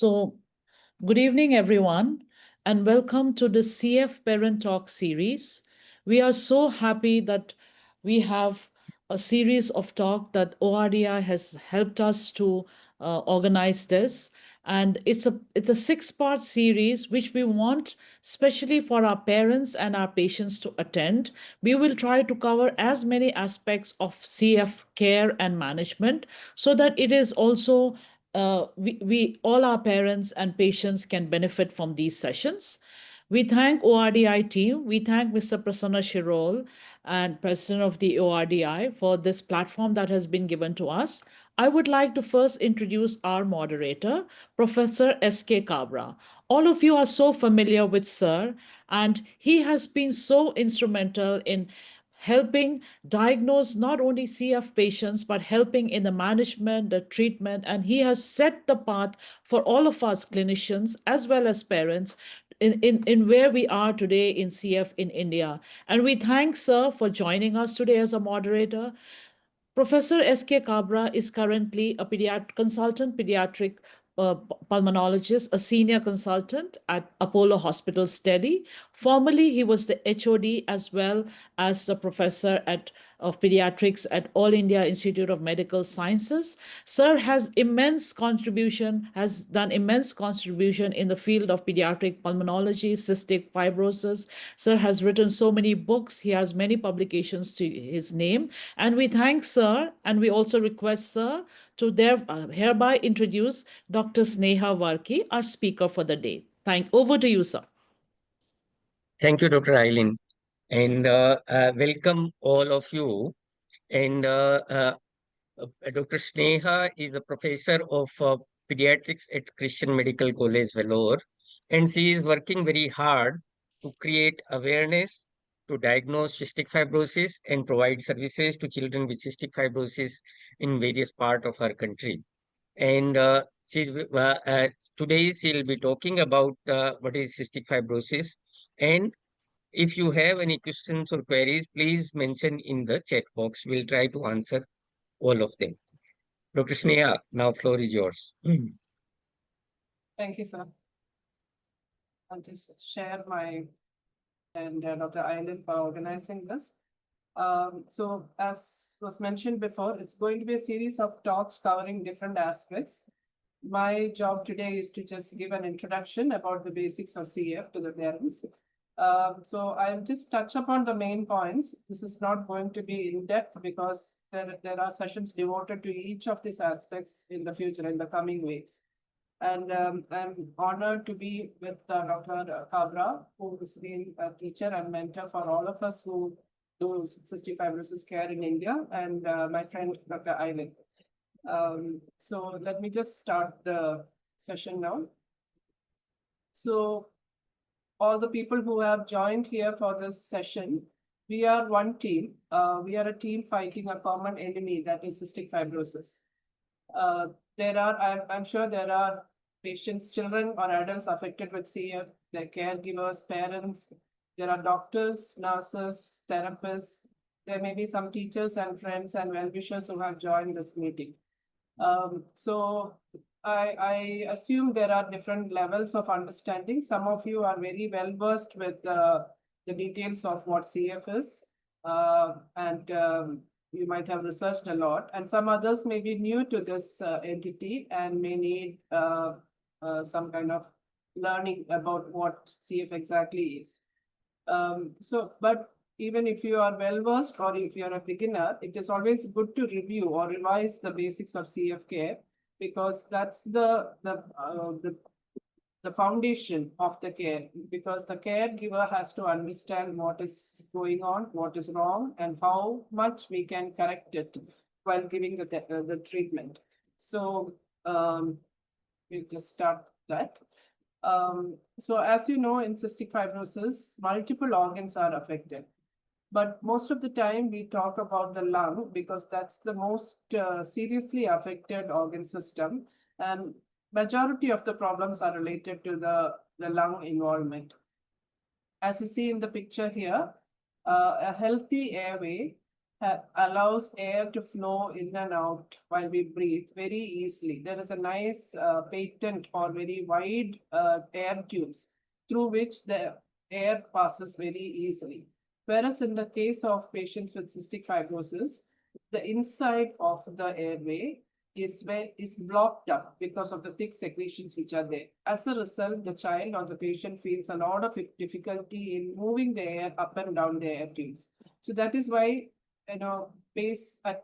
So, good evening, everyone, and welcome to the CF Parent Talk series. We are so happy that we have a series of talk that ORDI has helped us to organize this, and it's a six-part series which we want, especially for our parents and our patients, to attend. We will try to cover as many aspects of CF care and management so that it is also we all our parents and patients can benefit from these sessions. We thank ORDI team. We thank Mr. Prasanna Shirol and President of the ORDI for this platform that has been given to us. I would like to first introduce our moderator, Professor S.K. Kabra. All of you are so familiar with Sir, and he has been so instrumental in helping diagnose not only CF patients, but helping in the management, the treatment, and he has set the path for all of us clinicians as well as parents in where we are today in CF in India. And we thank Sir for joining us today as a moderator. Professor S.K. Kabra is currently a consultant pediatric pulmonologist, a senior consultant at Apollo Hospital Delhi. Formerly, he was the HOD as well as the professor of pediatrics at All India Institute of Medical Sciences. Sir has done immense contribution in the field of pediatric pulmonology, cystic fibrosis. Sir has written so many books. He has many publications to his name. And we thank Sir, and we also request Sir to hereby introduce Dr. Sneha Varkki, our speaker for the day. Over to you, Sir. Thank you, Dr. Ilin, and welcome all of you. And Dr. Sneha is a professor of pediatrics at Christian Medical College, Vellore, and she is working very hard to create awareness to diagnose cystic fibrosis and provide services to children with cystic fibrosis in various parts of our country. And today she'll be talking about what is cystic fibrosis. And if you have any questions or queries, please mention in the chat box. We'll try to answer all of them. Dr. Sneha, now floor is yours. Thank you, sir. I'll just share my and Dr. Ilin for organizing this. So as was mentioned before, it's going to be a series of talks covering different aspects. My job today is to just give an introduction about the basics of CF to the parents. So I'll just touch upon the main points. This is not going to be in depth because there are sessions devoted to each of these aspects in the future, in the coming weeks. And I'm honored to be with Dr. Kabra, who has been a teacher and mentor for all of us who do cystic fibrosis care in India, and my friend, Dr. Ilin. So let me just start the session now. So all the people who have joined here for this session, we are one team. We are a team fighting a common enemy, that is cystic fibrosis. I'm sure there are patients, children or adults affected with CF, their caregivers, parents. There are doctors, nurses, therapists. There may be some teachers and friends and well-wishers who have joined this meeting. So I assume there are different levels of understanding. Some of you are very well versed with the details of what CF is, and you might have researched a lot. And some others may be new to this entity and may need some kind of learning about what CF exactly is. But even if you are well versed or if you are a beginner, it is always good to review or revise the basics of CF care, because that's the foundation of the care, because the caregiver has to understand what is going on, what is wrong, and how much we can correct it while giving the treatment. So we'll just start that. So as you know, in cystic fibrosis, multiple organs are affected. But most of the time we talk about the lung because that's the most seriously affected organ system. And majority of the problems are related to the lung involvement. As you see in the picture here, a healthy airway allows air to flow in and out while we breathe very easily. There is a nice patent or very wide air tubes through which the air passes very easily. Whereas in the case of patients with cystic fibrosis, the inside of the airway is blocked up because of the thick secretions which are there. As a result, the child or the patient feels a lot of difficulty in moving the air up and down the air tubes. So that is why, at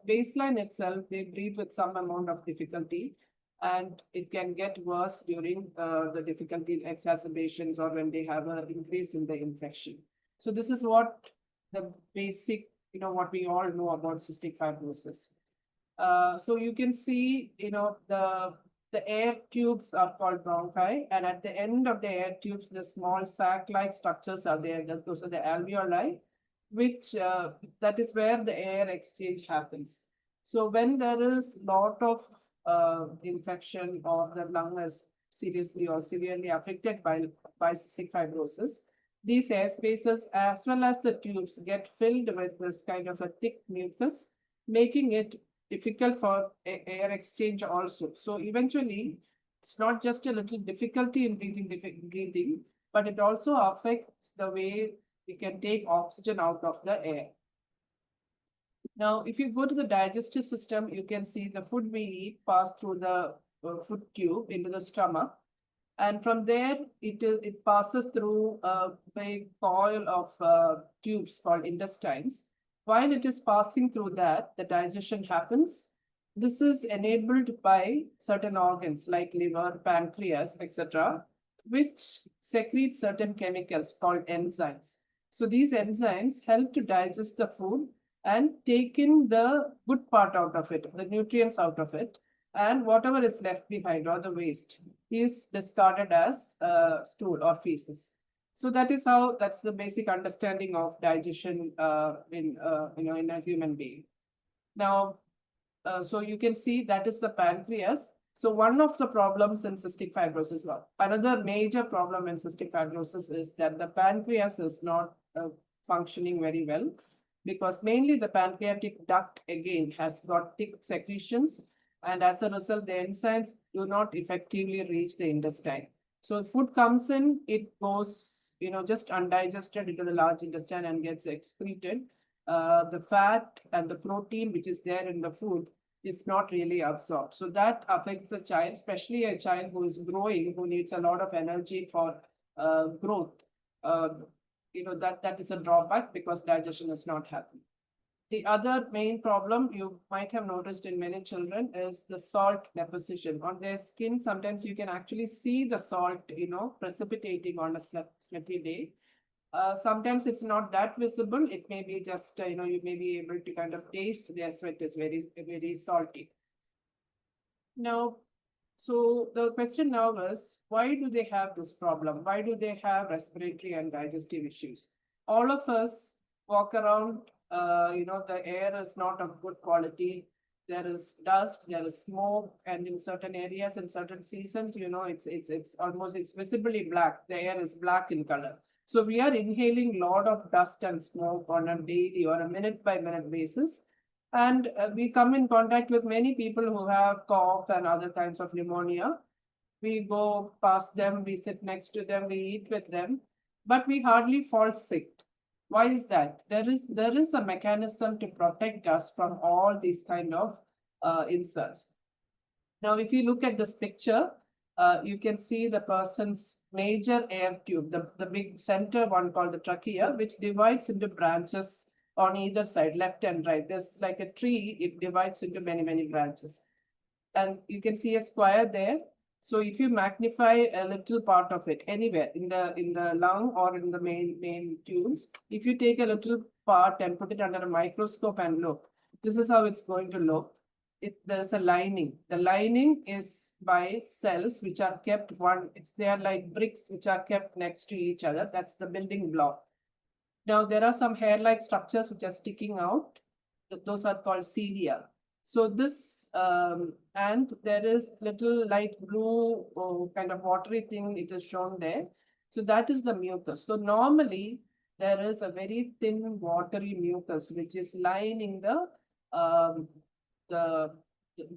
baseline itself, they breathe with some amount of difficulty, and it can get worse during the difficulty exacerbations or when they have an increase in the infection. So this is what the basic, what we all know about cystic fibrosis. So you can see, the air tubes are called bronchi, and at the end of the air tubes, the small sac-like structures are there. Those are the alveoli, which that is where the air exchange happens. So when there is lot of infection or the lung is seriously or severely affected by cystic fibrosis, these air spaces as well as the tubes get filled with this kind of a thick mucus, making it difficult for air exchange also. So eventually, it's not just a little difficulty in breathing, but it also affects the way we can take oxygen out of the air. Now, if you go to the digestive system, you can see the food we eat pass through the food tube into the stomach. And from there, it passes through a big coil of tubes called intestines. While it is passing through that, the digestion happens. This is enabled by certain organs like liver, pancreas, etc., which secrete certain chemicals called enzymes. So these enzymes help to digest the food and take in the good part out of it, the nutrients out of it, and whatever is left behind or the waste is discarded as stool or feces. So that's the basic understanding of digestion in a human being. Now, so you can see that is the pancreas. So one of the problems in cystic fibrosis, another major problem in cystic fibrosis is that the pancreas is not functioning very well, because mainly the pancreatic duct again has got thick secretions, and as a result, the enzymes do not effectively reach the intestine. So food comes in, it goes, just undigested into the large intestine and gets excreted. The fat and the protein which is there in the food is not really absorbed. So that affects the child, especially a child who is growing, who needs a lot of energy for growth. That is a drawback because digestion is not happening. The other main problem you might have noticed in many children is the salt deposition on their skin. Sometimes you can actually see the salt, precipitating on a sweaty day. Sometimes it's not that visible. It may be just, you may be able to kind of taste their sweat is very, very salty. Now, so the question now is, why do they have this problem? Why do they have respiratory and digestive issues? All of us walk around, the air is not of good quality. There is dust, there is smoke, and in certain areas, in certain seasons, it's visibly black. The air is black in color. So we are inhaling a lot of dust and smoke on a daily or a minute by minute basis. And we come in contact with many people who have cough and other kinds of pneumonia. We go past them, we sit next to them, we eat with them, but we hardly fall sick. Why is that? There is a mechanism to protect us from all these kind of insults. Now, if you look at this picture, you can see the person's major air tube, the big center one called the trachea, which divides into branches on either side, left and right. There's like a tree, it divides into many, many branches. And you can see a square there. So if you magnify a little part of it anywhere in the lung or in the main tubes, if you take a little part and put it under a microscope and look, this is how it's going to look. There's a lining. The lining is by cells which are kept they are like bricks which are kept next to each other. That's the building block. Now there are some hair-like structures which are sticking out. Those are called cilia. So this, and there is little light blue kind of watery thing, it is shown there. So that is the mucus. So normally there is a very thin watery mucus which is lining um, the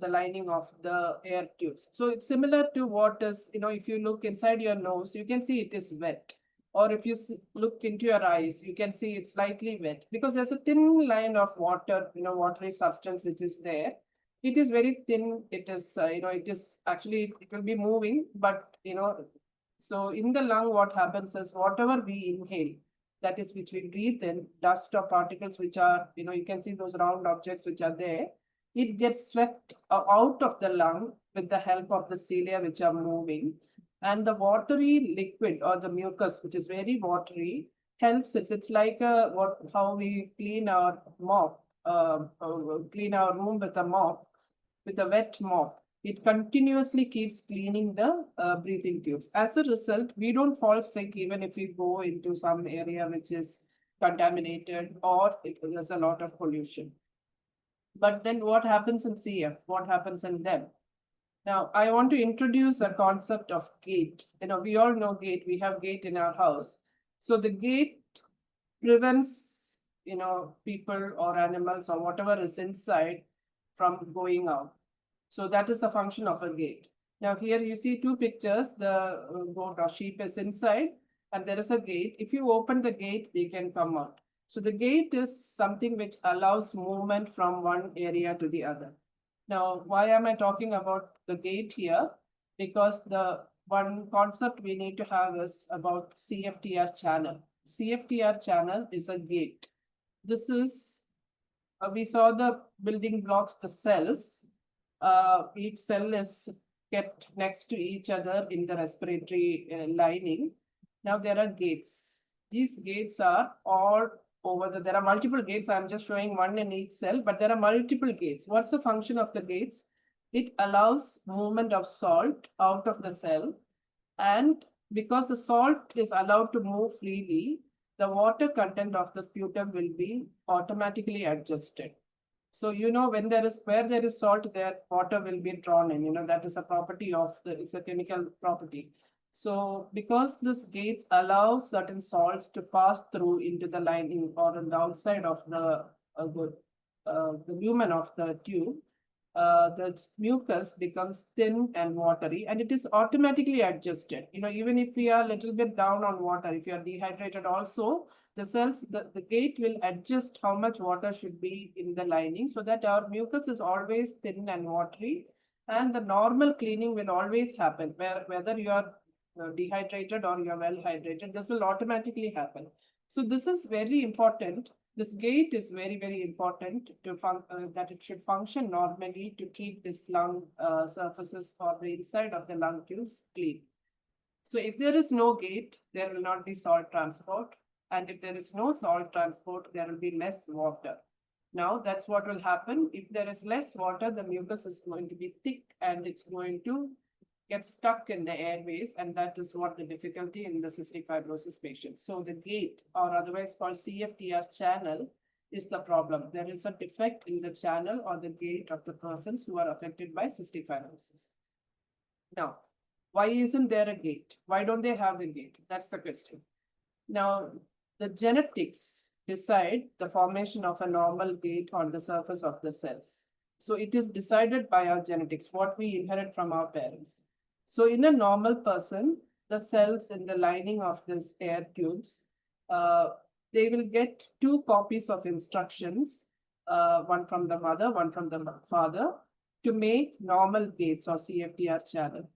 the lining of the air tubes. So it's similar to what is, if you look inside your nose, you can see it is wet. Or if you look into your eyes, you can see it's slightly wet because there's a thin line of water, watery substance which is there. It is very thin. It is, it is actually, it will be moving, but, so in the lung, what happens is whatever we inhale, that is which we breathe in, dust or particles which are, you can see those round objects which are there, it gets swept out of the lung with the help of the cilia which are moving. And the watery liquid or the mucus, which is very watery, helps it. It's like how we clean our mop, clean our room with a mop, with a wet mop. It continuously keeps cleaning the breathing tubes. As a result, we don't fall sick even if we go into some area which is contaminated or there's a lot of pollution. But then what happens in CF? What happens in them? Now, I want to introduce a concept of gate. We all know gate. We have gate in our house. So the gate prevents, people or animals or whatever is inside from going out. So that is the function of a gate. Now here you see two pictures. The goat or sheep is inside and there is a gate. If you open the gate, they can come out. So the gate is something which allows movement from one area to the other. Now, why am I talking about the gate here? Because the one concept we need to have is about CFTR channel. CFTR channel is a gate. This is, we saw the building blocks, the cells. Each cell is kept next to each other in the respiratory lining. Now there are gates. These gates are all over there are multiple gates. I'm just showing one in each cell, but there are multiple gates. What's the function of the gates? It allows movement of salt out of the cell. And because the salt is allowed to move freely, the water content of the sputum will be automatically adjusted. So, when where there is salt, there water will be drawn in, that is a property of it's a chemical property. So because this gates allows certain salts to pass through into the lining or on the outside of the lumen of the tube, the mucus becomes thin and watery and it is automatically adjusted. Even if we are a little bit down on water, if you are dehydrated also, the cells, the gate will adjust how much water should be in the lining so that our mucus is always thin and watery and the normal cleaning will always happen whether you are dehydrated or you're well hydrated, this will automatically happen. So this is very important. This gate is very, very important to that it should function normally to keep this lung surfaces or the inside of the lung tubes clean. So if there is no gate, there will not be salt transport. And if there is no salt transport, there will be less water. Now that's what will happen. If there is less water, the mucus is going to be thick and it's going to get stuck in the airways, and that is what the difficulty in the cystic fibrosis patients. So the gate, or otherwise called CFTR channel, is the problem. There is a defect in the channel or the gate of the persons who are affected by cystic fibrosis. Now, why isn't there a gate? Why don't they have the gate? That's the question. Now, the genetics decide the formation of a normal gate on the surface of the cells. So it is decided by our genetics, what we inherit from our parents. So in a normal person, the cells in the lining of this air tubes, they will get two copies of instructions, one from the mother, one from the father, to make normal gates or CFTR channel.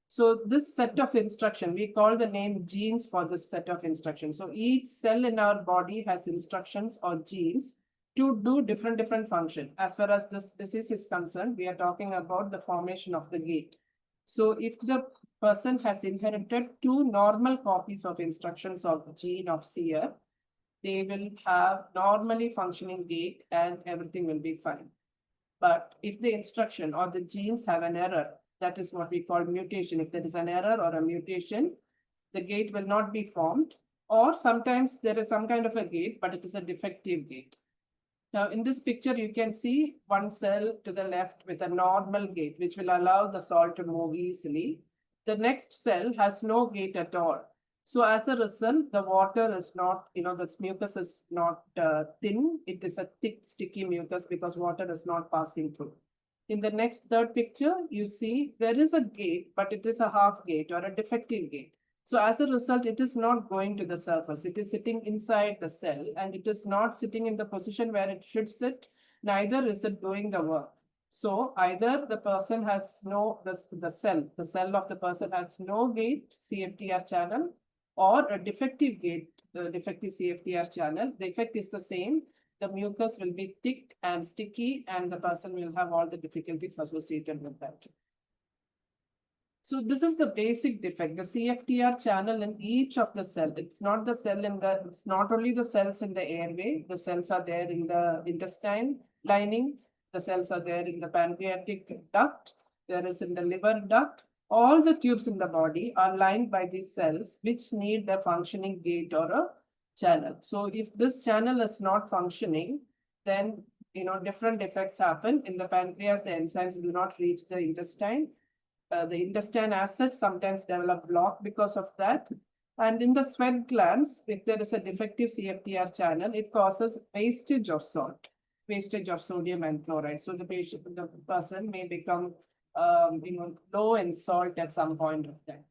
So this set of instruction, we call the name genes for this set of instructions. So each cell in our body has instructions or genes to do different function. As far as this disease is concerned, we are talking about the formation of the gate. So if the person has inherited two normal copies of instructions of gene of CF, they will have normally functioning gate and everything will be fine. But if the instruction or the genes have an error, that is what we call mutation. If there is an error or a mutation, the gate will not be formed, or sometimes there is some kind of a gate, but it is a defective gate. Now, in this picture, you can see one cell to the left with a normal gate, which will allow the salt to move easily. The next cell has no gate at all. So as a result, the water is not, the mucus is not thin. It is a thick, sticky mucus because water is not passing through. In the next third picture, you see there is a gate, but it is a half gate or a defective gate. So as a result, it is not going to the surface. It is sitting inside the cell and it is not sitting in the position where it should sit. Neither is it doing the work. So either the person has the cell of the person has no gate, CFTR channel, or a defective gate, defective CFTR channel. The effect is the same. The mucus will be thick and sticky and the person will have all the difficulties associated with that. So this is the basic defect, the CFTR channel in each of the cell. It's not only the cells in the airway, the cells are there in the intestine lining, the cells are there in the pancreatic duct, there is in the liver duct. All the tubes in the body are lined by these cells which need a functioning gate or a channel. So if this channel is not functioning, then different defects happen. In the pancreas, the enzymes do not reach the intestine. The intestine as such sometimes develop block because of that. And in the sweat glands, if there is a defective CFTR channel, it causes wastage of salt, wastage of sodium and chloride. So the person may become low in salt at some point of time.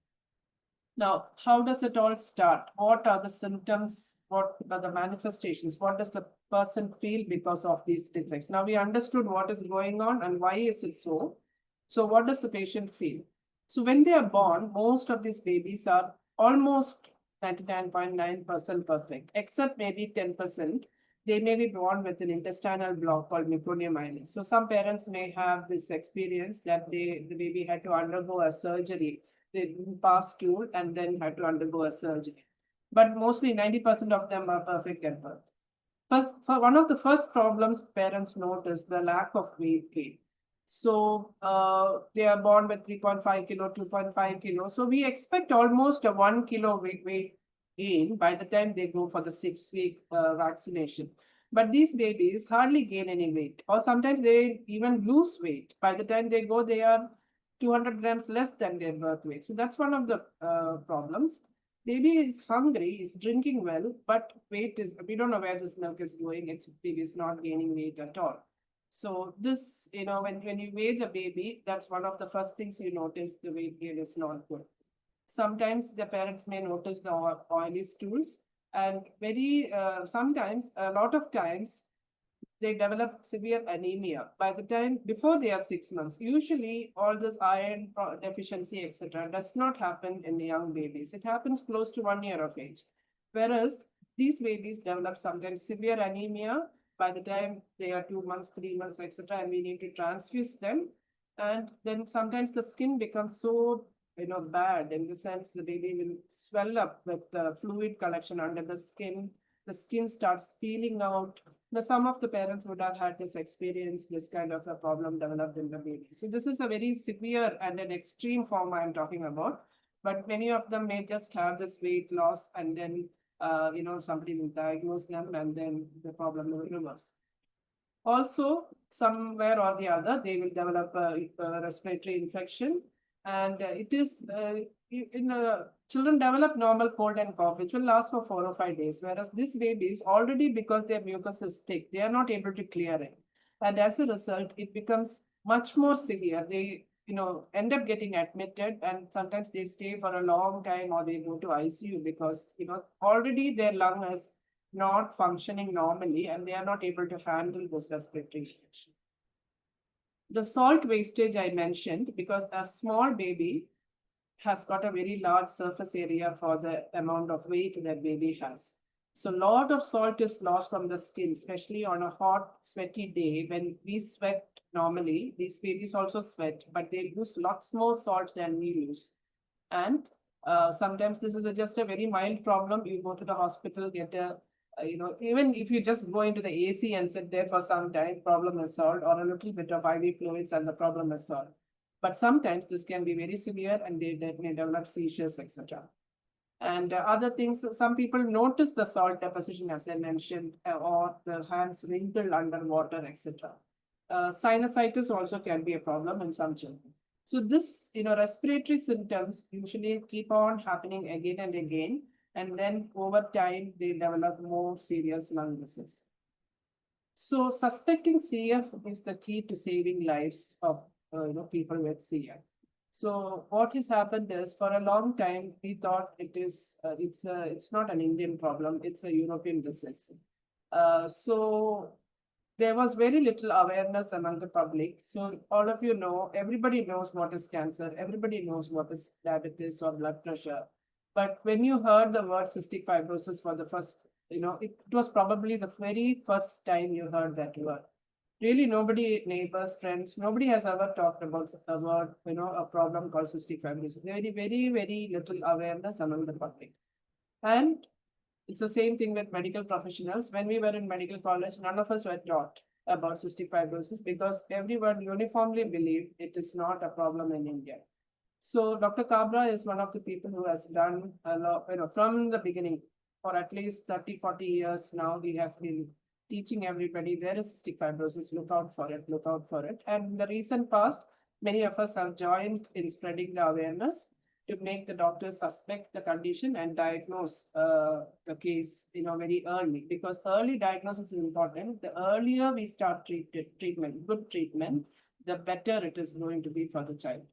Now, how does it all start? What are the symptoms? What are the manifestations? What does the person feel because of these defects? Now, we understood what is going on and why is it so. So what does the patient feel? So when they are born, most of these babies are almost 99.9% perfect, except maybe 10%. They may be born with an intestinal block called meconium. So some parents may have this experience that the baby had to undergo a surgery. They didn't pass stool and then had to undergo a surgery. But mostly 90% of them are perfect at birth. One of the first problems parents note is the lack of weight gain. So they are born with 3.5 kilo, 2.5 kilo. So we expect almost a 1 kilo weight gain by the time they go for the 6-week vaccination. But these babies hardly gain any weight, or sometimes they even lose weight. By the time they go, they are 200 grams less than their birth weight. So that's one of the problems. Baby is hungry, is drinking well, but we don't know where this milk is going. Baby is not gaining weight at all. So this, when you weigh the baby, that's one of the first things you notice, the weight gain is not good. Sometimes the parents may notice the oily stools, and sometimes, a lot of times, they develop severe anemia by the time before they are 6 months. Usually all this iron deficiency, etc., does not happen in the young babies. It happens close to 1 year of age. Whereas these babies develop sometimes severe anemia by the time they are 2 months, 3 months, etc., and we need to transfuse them. And then sometimes the skin becomes so bad, in the sense the baby will swell up with fluid collection under the skin. The skin starts peeling out. Now, some of the parents would have had this experience, this kind of a problem developed in the baby. So this is a very severe and an extreme form I'm talking about. But many of them may just have this weight loss, and then somebody will diagnose them, and then the problem will reverse. Also, somewhere or the other, they will develop a respiratory infection, and children develop normal cold and cough, which will last for 4 or 5 days. Whereas these babies, already because their mucus is thick, they are not able to clear it, and as a result, it becomes much more severe. They end up getting admitted, and sometimes they stay for a long time, or they go to ICU because already their lung is not functioning normally, and they are not able to handle this respiratory infection. The salt wastage I mentioned, because a small baby has got a very large surface area for the amount of weight that baby has. So a lot of salt is lost from the skin, especially on a hot, sweaty day when we sweat normally. These babies also sweat, but they lose lots more salt than we lose. And sometimes this is just a very mild problem. You go to the hospital, get a even if you just go into the AC and sit there for some time, problem is solved, or a little bit of IV fluids and the problem is solved. But sometimes this can be very severe, and they may develop seizures, etc. And other things, some people notice the salt deposition, as I mentioned, or the hands wrinkle under water, etc. Sinusitis also can be a problem in some children. So this, respiratory symptoms usually keep on happening again and again, and then over time they develop more serious lung disease. So suspecting CF is the key to saving lives of people with CF. So what has happened is, for a long time we thought it's not an Indian problem, it's a European disease. So there was very little awareness among the public. So all of you know, everybody knows what is cancer, everybody knows what is diabetes or blood pressure. But when you heard the word cystic fibrosis for the first, it was probably the very first time you heard that word. Really, nobody, neighbors, friends, nobody has ever talked about a problem called cystic fibrosis. Very, very, very little awareness among the public. And it's the same thing with medical professionals. When we were in medical college, none of us were taught about cystic fibrosis because everyone uniformly believed it is not a problem in India. So Dr. Kabra is one of the people who has done a lot, from the beginning, for at least 30, 40 years now. He has been teaching everybody there is cystic fibrosis, look out for it, look out for it. And in the recent past, many of us have joined in spreading the awareness to make the doctors suspect the condition and diagnose the case, very early, because early diagnosis is important. The earlier we start treatment, good treatment, the better it is going to be for the child.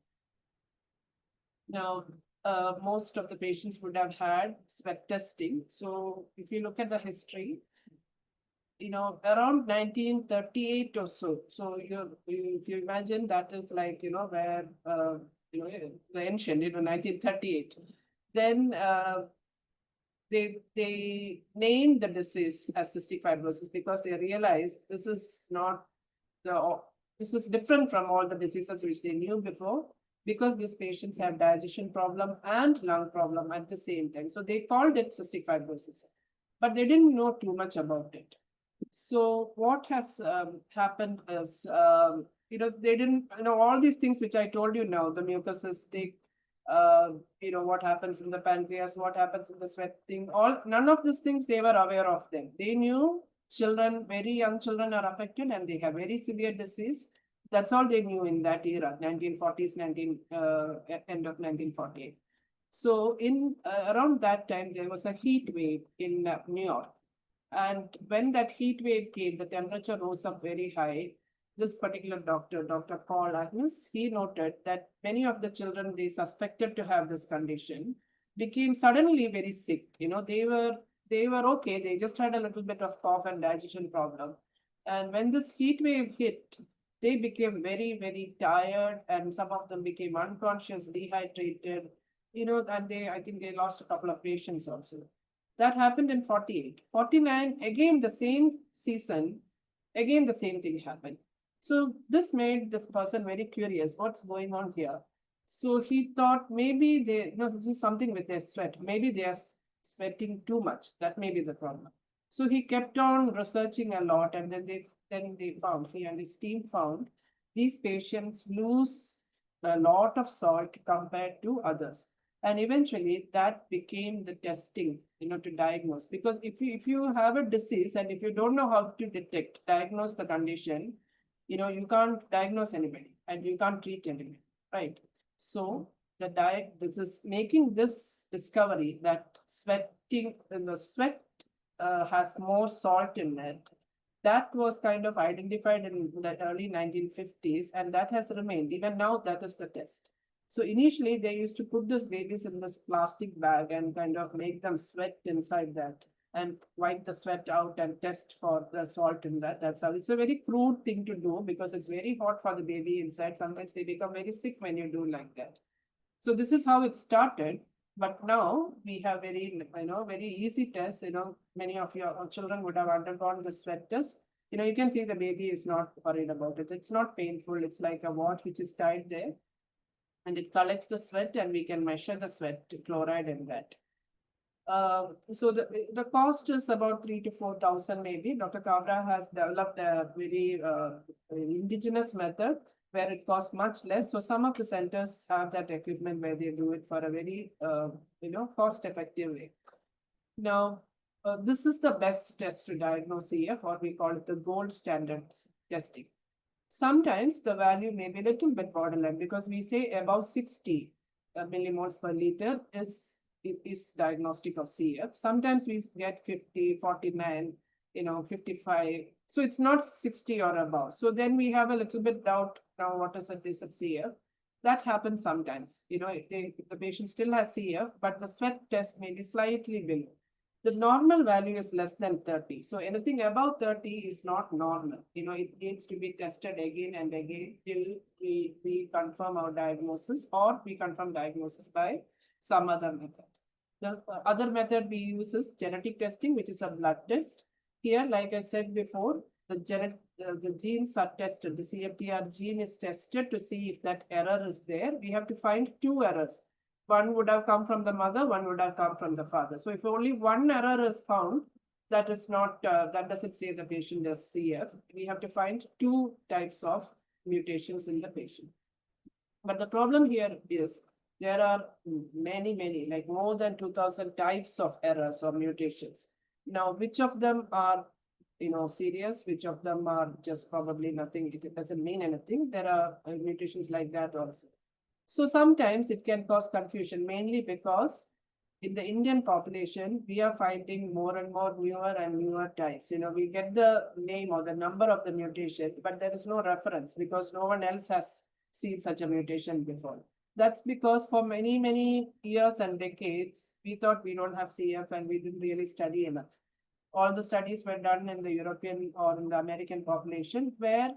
Now, most of the patients would have had sweat testing. So if you look at the history, around 1938 or so. So if you imagine, that is like, where, the ancient, 1938. Then they named the disease as cystic fibrosis because they realized this is different from all the diseases which they knew before, because these patients have digestion problem and lung problem at the same time. So they called it cystic fibrosis, but they didn't know too much about it. So what has happened is, they didn't, all these things which I told you now, the mucocystic, what happens in the pancreas, what happens in the sweat thing, none of these things they were aware of them. They knew children, very young children are affected and they have very severe disease. That's all they knew in that era, 1940s, end of 1948. So in around that time, there was a heat wave in New York. And when that heat wave came, the temperature rose up very high. This particular doctor, Dr. Paul Agnes, he noted that many of the children they suspected to have this condition became suddenly very sick. They were okay. They just had a little bit of cough and digestion problem. And when this heat wave hit, they became very, very tired, and some of them became unconscious, dehydrated, and I think they lost a couple of patients also. That happened in 48. 49, again, the same season, again, the same thing happened. So this made this person very curious. What's going on here? So he thought maybe this is something with their sweat. Maybe they are sweating too much. That may be the problem. So he kept on researching a lot, and then they found, he and his team found, these patients lose a lot of salt compared to others. And eventually that became the testing, to diagnose. Because if you have a disease and if you don't know how to diagnose the condition, you can't diagnose anybody and you can't treat anybody, right? So this is making this discovery that sweating in the sweat has more salt in it. That was kind of identified in the early 1950s, and that has remained. Even now, that is the test. So initially, they used to put these babies in this plastic bag and kind of make them sweat inside that and wipe the sweat out and test for the salt in that. That's how it's a very crude thing to do because it's very hot for the baby inside. Sometimes they become very sick when you do like that. So this is how it started. But now we have very easy tests. Many of your children would have undergone the sweat test. You can see the baby is not worried about it. It's not painful. It's like a watch which is tied there, and it collects the sweat, and we can measure the sweat chloride in that. So the cost is about 3,000 to 4,000 maybe. Dr. Kabra has developed a very indigenous method where it costs much less. So some of the centers have that equipment where they do it for a very, cost-effective way. Now, this is the best test to diagnose CF, or we call it the gold standard testing. Sometimes the value may be a little bit borderline because we say above 60 millimoles per liter is diagnostic of CF. Sometimes we get 50, 49, 55. So it's not 60 or above. So then we have a little bit doubt now what is it is of CF. That happens sometimes. If the patient still has CF, but the sweat test may be slightly below. The normal value is less than 30. So anything above 30 is not normal. It needs to be tested again and again till we confirm our diagnosis, or we confirm diagnosis by some other method. The other method we use is genetic testing, which is a blood test. Here, like I said before, the genes are tested. The CFTR gene is tested to see if that error is there. We have to find two errors. One would have come from the mother, one would have come from the father. So if only one error is found, that is not, that doesn't say the patient has CF. We have to find two types of mutations in the patient. But the problem here is there are many, like more than 2,000 types of errors or mutations. Now, which of them are serious, which of them are just probably nothing, it doesn't mean anything. There are mutations like that also. So sometimes it can cause confusion, mainly because in the Indian population, we are finding more and more newer and newer types. We get the name or the number of the mutation, but there is no reference because no one else has seen such a mutation before. That's because for many years and decades, we thought we don't have CF and we didn't really study enough. All the studies were done in the European or in the American population, where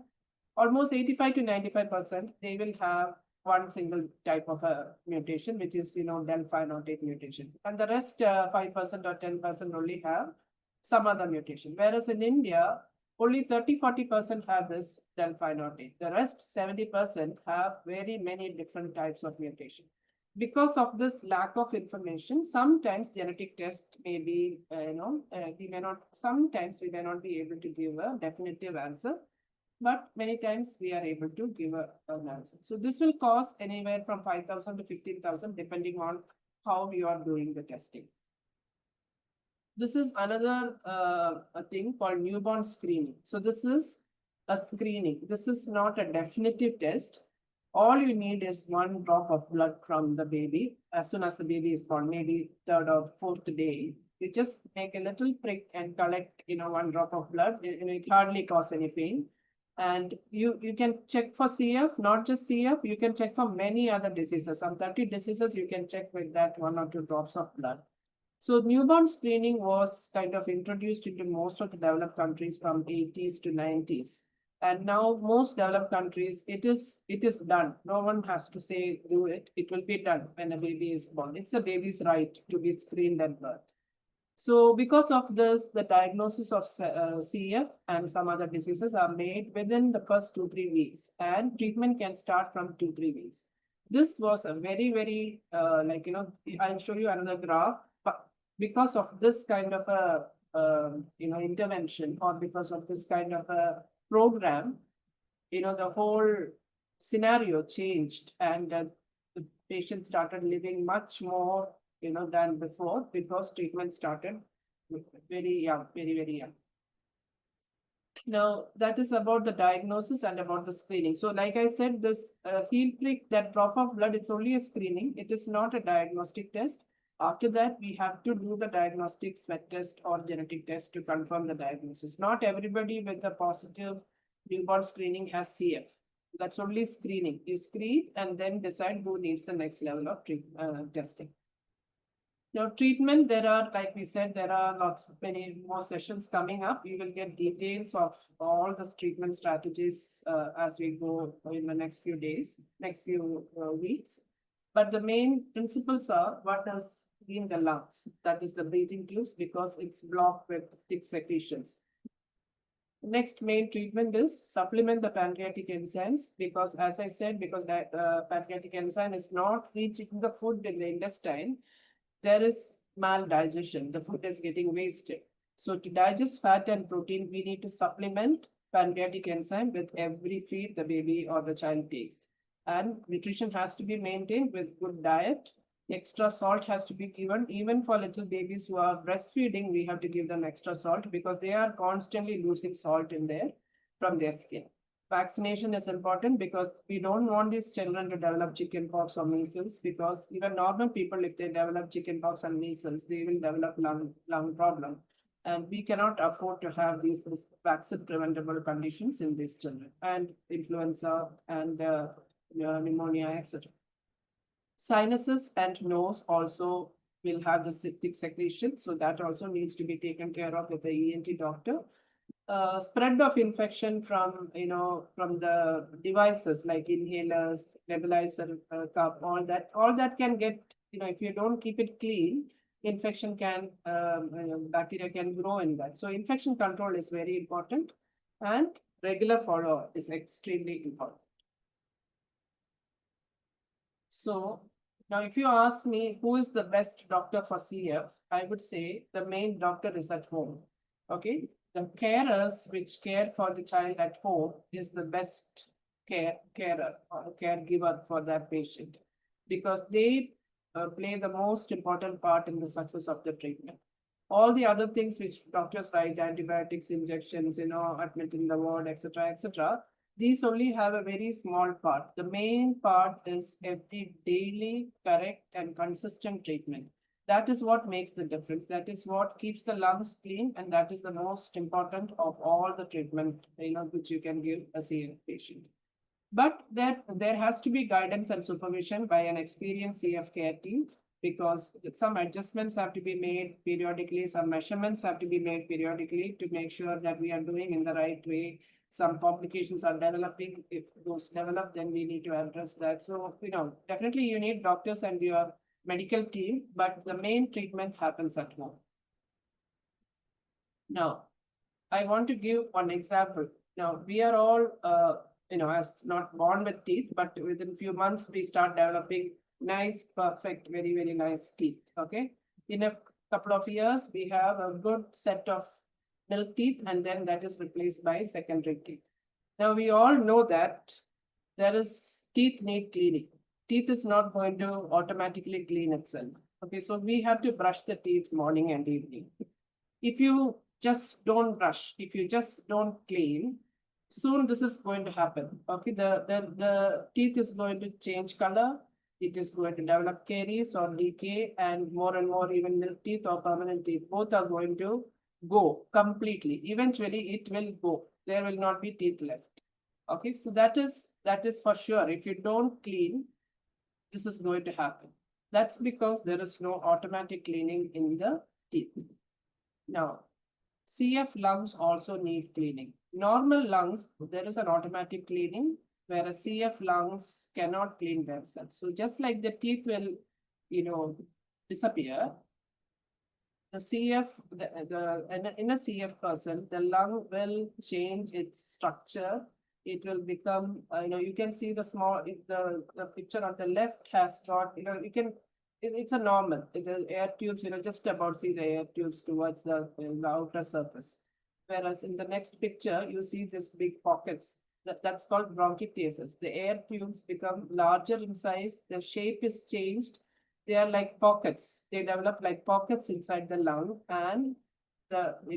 almost 85 to 95%, they will have one single type of a mutation, which is, del-5 notate mutation. And the rest 5% or 10% only have some other mutation. Whereas in India, only 30-40% have this del-5 notate. The rest 70% have very many different types of mutation. Because of this lack of information, sometimes genetic test may be, sometimes we may not be able to give a definitive answer, but many times we are able to give an answer. So this will cost anywhere from 5,000 to 15,000, depending on how you are doing the testing. This is another thing called newborn screening. So this is a screening. This is not a definitive test. All you need is one drop of blood from the baby. As soon as the baby is born, maybe third or fourth day, you just make a little prick and collect, one drop of blood. It hardly causes any pain. And you can check for CF, not just CF, you can check for many other diseases. Some 30 diseases you can check with that 1 or 2 drops of blood. So newborn screening was kind of introduced into most of the developed countries from 80s to 90s. And now most developed countries, it is done. No one has to say do it. It will be done when a baby is born. It's a baby's right to be screened at birth. So because of this, the diagnosis of CF and some other diseases are made within the first 2-3 weeks, and treatment can start from 2-3 weeks. This was a very, I'll show you another graph. But because of this kind of a, intervention, or because of this kind of a program, the whole scenario changed, and the patient started living much more than before, because treatment started very young, very young. Now, that is about the diagnosis and about the screening. So like I said, this heel prick, that drop of blood, it's only a screening. It is not a diagnostic test. After that, we have to do the diagnostic sweat test or genetic test to confirm the diagnosis. Not everybody with a positive newborn screening has CF. That's only screening. You screen and then decide who needs the next level of testing. Now, treatment, there are, like we said, there are many more sessions coming up. You will get details of all the treatment strategies as we go in the next few days, next few weeks. But the main principles are what is in the lungs, that is the breathing tubes, because it's blocked with thick secretions. Next main treatment is supplement the pancreatic enzymes, because as I said, because pancreatic enzyme is not reaching the food in the intestine, there is maldigestion. The food is getting wasted. So to digest fat and protein, we need to supplement pancreatic enzyme with every feed the baby or the child takes. And nutrition has to be maintained with good diet. Extra salt has to be given. Even for little babies who are breastfeeding, we have to give them extra salt, because they are constantly losing salt in from their skin. vaccination is important because we don't want these children to develop chickenpox or measles, because even normal people, if they develop chickenpox and measles, they will develop lung problem. And we cannot afford to have these vaccine preventable conditions in these children, and influenza and pneumonia, etc. Sinuses and nose also will have the thick secretion, so that also needs to be taken care of with the ENT doctor. Spread of infection from from the devices like inhalers, nebulizer cup, all that can get, if you don't keep it clean, infection can bacteria can grow in that. So infection control is very important, and regular follow-up is extremely important. So now, if you ask me who is the best doctor for CF, I would say the main doctor is at home. Okay, the carers which care for the child at home is the best carer or caregiver for that patient, because they play the most important part in the success of the treatment. All the other things which doctors write, antibiotics, injections, admit in the ward, etc., etc., these only have a very small part. The main part is every daily correct and consistent treatment. That is what makes the difference. That is what keeps the lungs clean, and that is the most important of all the treatment, which you can give a CF patient. But there has to be guidance and supervision by an experienced CF care team, because some adjustments have to be made periodically, some measurements have to be made periodically to make sure that we are doing in the right way. Some complications are developing. If those develop, then we need to address that. So, definitely you need doctors and your medical team, but the main treatment happens at home. Now, I want to give one example. Now, we are all, as not born with teeth, but within few months, we start developing nice, perfect, very, very nice teeth. Okay. In a couple of years, we have a good set of milk teeth, and then that is replaced by secondary teeth. Now, we all know that teeth need cleaning. Teeth is not going to automatically clean itself. Okay, so we have to brush the teeth morning and evening. If you just don't brush, if you just don't clean, soon this is going to happen. Okay, the teeth is going to change color. It is going to develop caries or decay, and more even milk teeth or permanent teeth, both are going to go completely. Eventually, it will go. There will not be teeth left. Okay, so that is for sure. If you don't clean, this is going to happen. That's because there is no automatic cleaning in the teeth. Now, CF lungs also need cleaning. Normal lungs, there is an automatic cleaning, whereas CF lungs cannot clean themselves. So just like the teeth will, disappear, the CF, in a CF person, the lung will change its structure. It will become, you can see the picture on the left has got, it's a normal, the air tubes, just about see the air tubes towards the outer surface. Whereas in the next picture, you see this big pockets. That's called bronchiectasis. The air tubes become larger in size. The shape is changed. They are like pockets. They develop like pockets inside the lung, and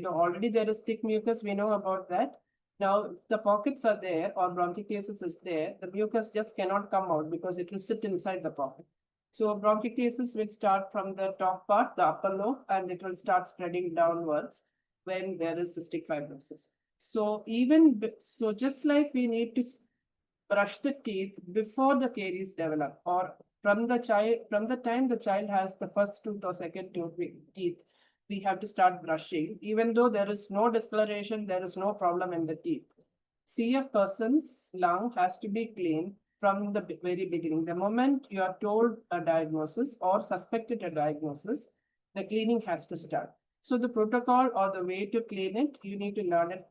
already there is thick mucus. We know about that. Now, if the pockets are there or bronchiectasis is there, the mucus just cannot come out because it will sit inside the pocket. So bronchiectasis will start from the top part, the upper lobe, and it will start spreading downwards when there is cystic fibrosis. So just like we need to brush the teeth before the caries develop, or from the time the child has the first tooth or second teeth, we have to start brushing. Even though there is no discoloration, there is no problem in the teeth. CF person's lung has to be cleaned from the very beginning. The moment you are told a diagnosis or suspected a diagnosis, the cleaning has to start. So the protocol or the way to clean it, you need to learn it,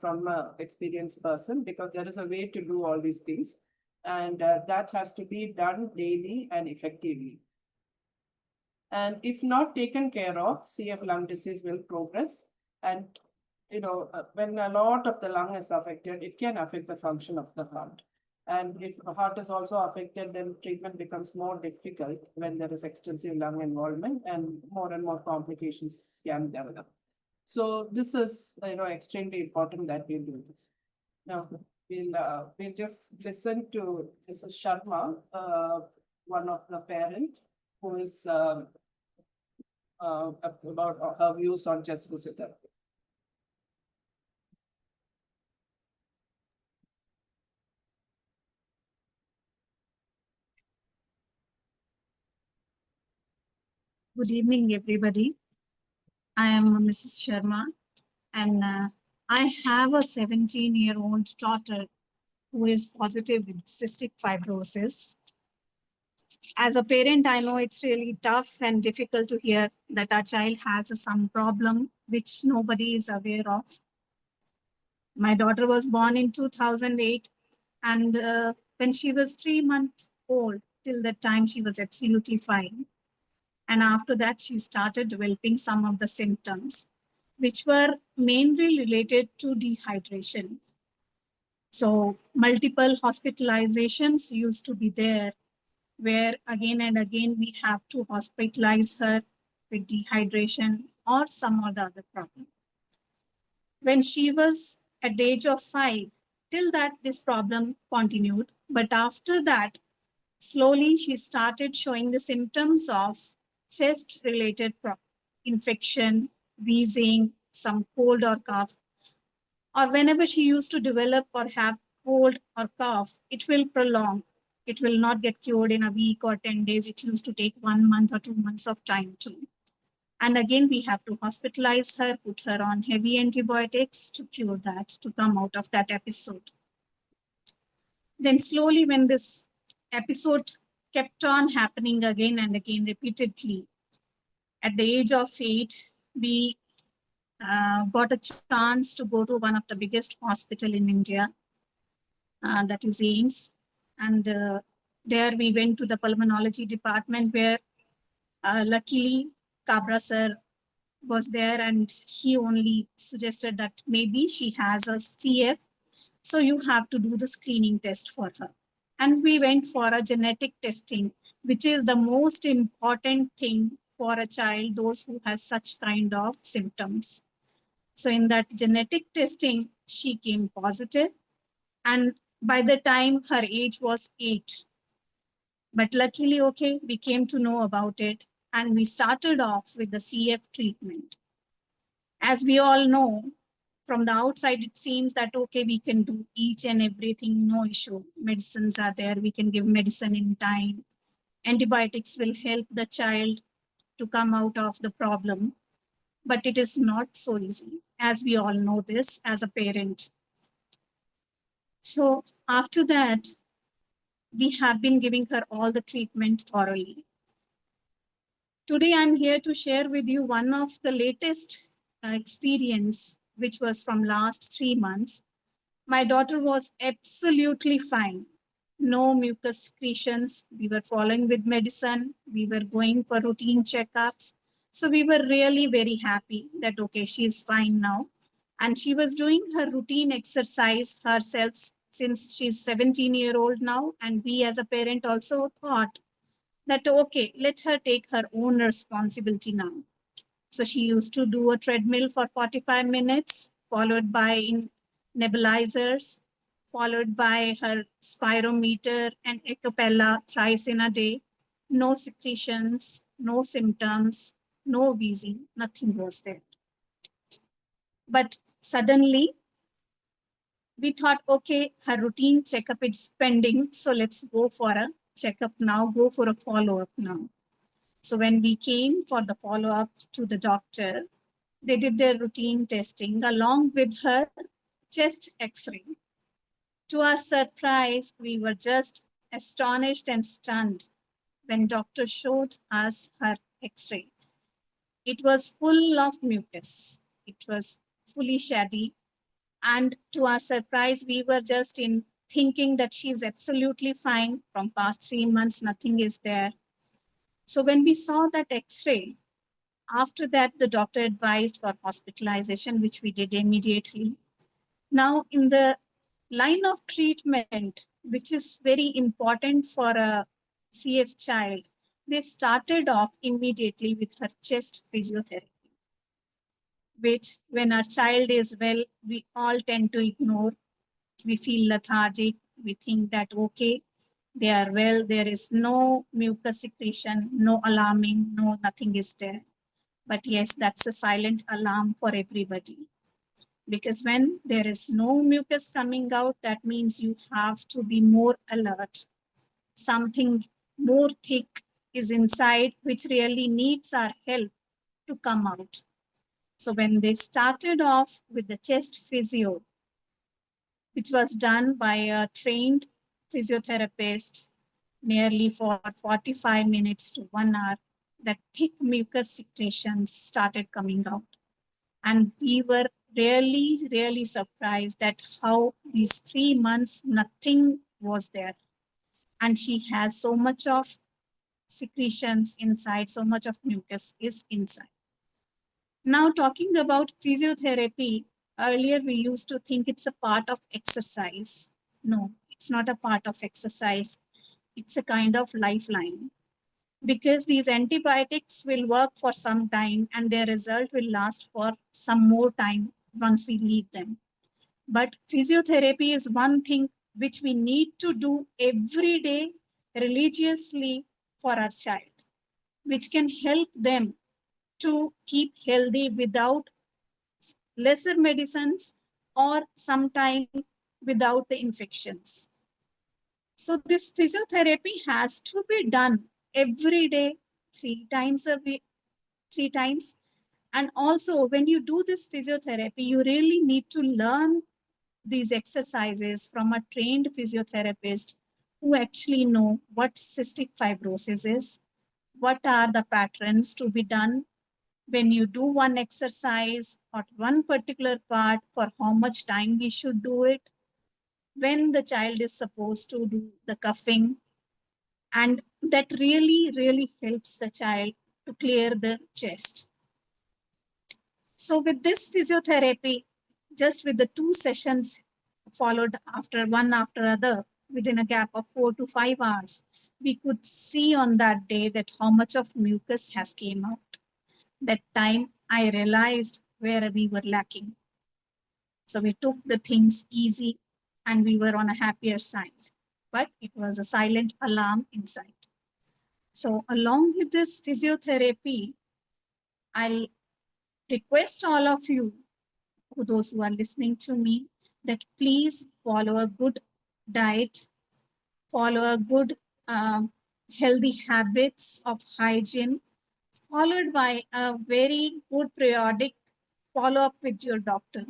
from an experienced person, because there is a way to do all these things, and that has to be done daily and effectively. And if not taken care of, CF lung disease will progress. And, when a lot of the lung is affected, it can affect the function of the heart. And if the heart is also affected, then treatment becomes more difficult when there is extensive lung involvement, and more complications can develop. So this is, extremely important that we do this. Now, we'll just listen to Mrs. Sharma, one of the parent, who is about her views on chest physiotherapy. Good evening, everybody. I am Mrs. Sharma, and I have a 17-year-old daughter who is positive with cystic fibrosis. As a parent, I know it's really tough and difficult to hear that our child has some problem which nobody is aware of. My daughter was born in 2008, and when she was 3 months old, till that time she was absolutely fine. And after that, she started developing some of the symptoms, which were mainly related to dehydration. So multiple hospitalizations used to be there, where again and again we have to hospitalize her with dehydration or some or the other problem. When she was at the age of 5, till that this problem continued. But after that, slowly she started showing the symptoms of chest-related infection, wheezing, some cold or cough. Or whenever she used to develop or have cold or cough, it will prolong. It will not get cured in a week or 10 days. It used to take 1 month or 2 months of time too. And again, we have to hospitalize her, put her on heavy antibiotics to cure that, to come out of that episode. Then slowly, when this episode kept on happening again and again repeatedly, at the age of 8, we got a chance to go to one of the biggest hospital in India, that is AIIMS. And there we went to the pulmonology department, where luckily Kabra sir was there, and he only suggested that maybe she has a CF, so you have to do the screening test for her. And we went for a genetic testing, which is the most important thing for a child, those who has such kind of symptoms. So in that genetic testing, she came positive, and by the time her age was 8. But luckily, okay, we came to know about it, and we started off with the CF treatment. As we all know, from the outside, it seems that, okay, we can do each and everything, no issue. Medicines are there, we can give medicine in time. Antibiotics will help the child to come out of the problem. But it is not so easy, as we all know this as a parent. So after that, we have been giving her all the treatment thoroughly. Today, I'm here to share with you one of the latest experience, which was from last 3 months. My daughter was absolutely fine. No mucus secretions. We were following with medicine. We were going for routine checkups. So we were really very happy that, okay, she's fine now. And she was doing her routine exercise herself since she's 17-year-old now. And we as a parent also thought that, okay, let her take her own responsibility now. So she used to do a treadmill for 45 minutes, followed by nebulizers, followed by her spirometer and echopella thrice in a day. No secretions, no symptoms, no wheezing, nothing was there. But suddenly, we thought, okay, her routine checkup is pending, so let's go for a checkup now, go for a follow-up now. So when we came for the follow-up to the doctor, they did their routine testing along with her chest X-ray. To our surprise, we were just astonished and stunned when doctor showed us her X-ray. It was full of mucus. It was fully shady. And to our surprise, we were just in thinking that she's absolutely fine. From past 3 months, nothing is there. So when we saw that X-ray, after that, the doctor advised for hospitalization, which we did immediately. Now, in the line of treatment, which is very important for a CF child, they started off immediately with her chest physiotherapy, which when our child is well, we all tend to ignore. we feel lethargic, we think that, okay, they are well, there is no mucus secretion, no alarming, no, nothing is there. But yes, that's a silent alarm for everybody. Because when there is no mucus coming out, that means you have to be more alert. Something more thick is inside, which really needs our help to come out. So when they started off with the chest physio, which was done by a trained physiotherapist, nearly for 45 minutes to 1 hour, that thick mucus secretions started coming out. And we were really surprised that how these 3 months, nothing was there. And she has so much of secretions inside, so much of mucus is inside. Now talking about physiotherapy, earlier we used to think it's a part of exercise. No, it's not a part of exercise. It's a kind of lifeline. Because these antibiotics will work for some time and their result will last for some more time once we leave them. But physiotherapy is one thing which we need to do every day religiously for our child, which can help them to keep healthy without lesser medicines or sometime without the infections. So this physiotherapy has to be done every day, 3 times a week, 3 times. And also when you do this physiotherapy, you really need to learn these exercises from a trained physiotherapist who actually know what cystic fibrosis is, what are the patterns to be done when you do one exercise or one particular part, for how much time we should do it, when the child is supposed to do the cuffing, and that really helps the child to clear the chest. So with this physiotherapy, just with the 2 sessions followed after one after other, within a gap of 4 to 5 hours, we could see on that day that how much of mucus has came out. That time I realized where we were lacking. So we took the things easy and we were on a happier side, but it was a silent alarm inside. So along with this physiotherapy, I'll request all of you, those who are listening to me, that please follow a good diet, follow a good healthy habits of hygiene, followed by a very good periodic follow-up with your doctor.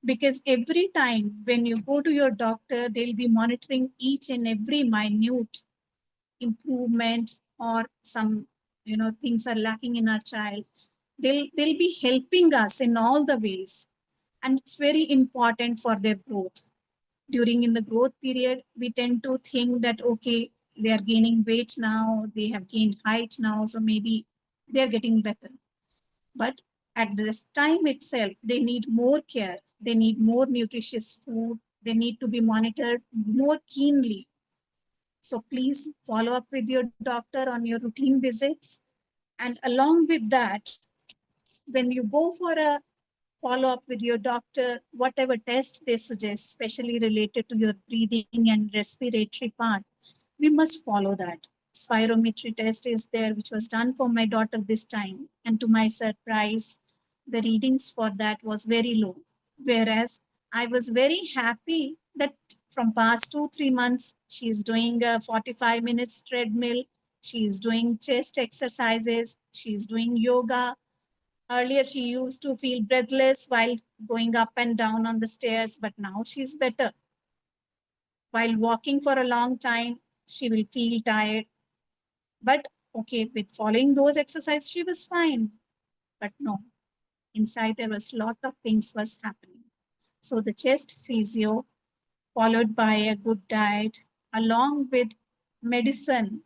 Because every time when you go to your doctor, they'll be monitoring each and every minute improvement or some things are lacking in our child. They'll be helping us in all the ways, and it's very important for their growth. During in the growth period, we tend to think that, okay, they are gaining weight now, they have gained height now, so maybe they are getting better. But at this time itself, they need more care, they need more nutritious food, they need to be monitored more keenly. So please follow up with your doctor on your routine visits. And along with that, when you go for a follow up with your doctor, whatever test they suggest, especially related to your breathing and respiratory part, we must follow that. Spirometry test is there, which was done for my daughter this time. And to my surprise, the readings for that was very low. Whereas I was very happy that from past 2-3 months, she is doing a 45 minutes treadmill. She is doing chest exercises. She is doing yoga. Earlier, she used to feel breathless while going up and down on the stairs, but now she's better. While walking for a long time, she will feel tired. But okay, with following those exercises, she was fine. But no, inside there was a lot of things was happening. So the chest physio, followed by a good diet, along with medicine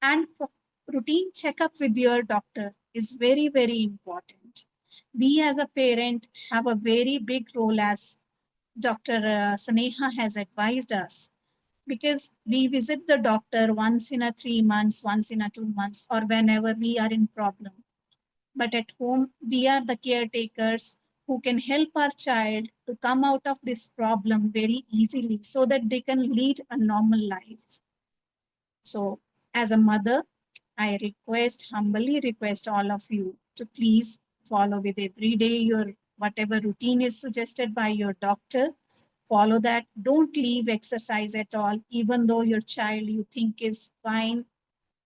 and routine checkup with your doctor is very important. We as a parent have a very big role, as Dr. Sneha has advised us, because we visit the doctor once in a 3 months, once in a 2 months, or whenever we are in problem. But at home, we are the caretakers who can help our child to come out of this problem very easily so that they can lead a normal life. So as a mother, I humbly request all of you to please follow with every day your whatever routine is suggested by your doctor. Follow that. Don't leave exercise at all, even though your child you think is fine,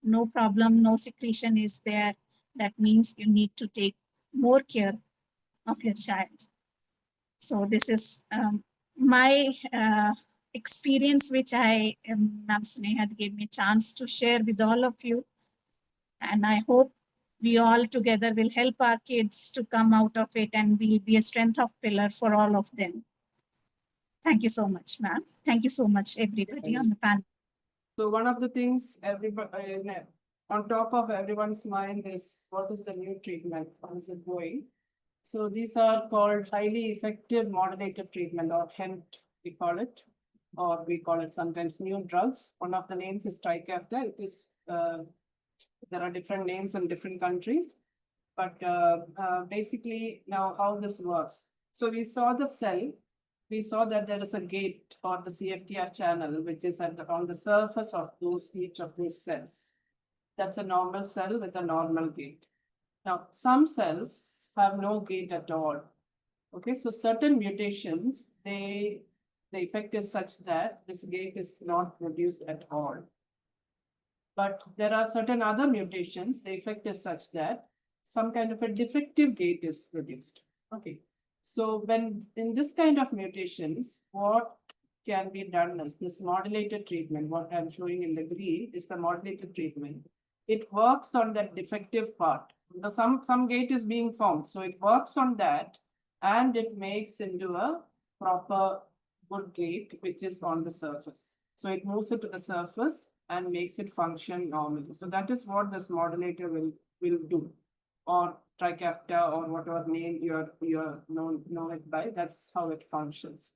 no problem, no secretion is there. That means you need to take more care of your child. So this is my experience, which Ma'am Sneha gave me a chance to share with all of you. And I hope we all together will help our kids to come out of it and we'll be a strength of pillar for all of them. Thank you so much, ma'am. Thank you so much, everybody on the panel. So one of the things everybody on top of everyone's mind is what is the new treatment? How is it going? So these are called highly effective modulator treatment, or HEMT we call it, or we call it sometimes new drugs. One of the names is Trikafta. It is there are different names in different countries, but basically now how this works. So we saw the cell. We saw that there is a gate or the CFTR channel, which is on the surface of each of those cells. That's a normal cell with a normal gate. Now, some cells have no gate at all. Okay, so certain mutations, the effect is such that this gate is not produced at all. But there are certain other mutations, the effect is such that some kind of a defective gate is produced. Okay, so when in this kind of mutations, what can be done is this modulated treatment. What I'm showing in the green is the modulated treatment. It works on that defective part. Some gate is being formed, so it works on that and it makes into a proper good gate which is on the surface. So it moves it to the surface and makes it function normally. So that is what this modulator will do, or Trikafta, or whatever name you're know it by. That's how it functions.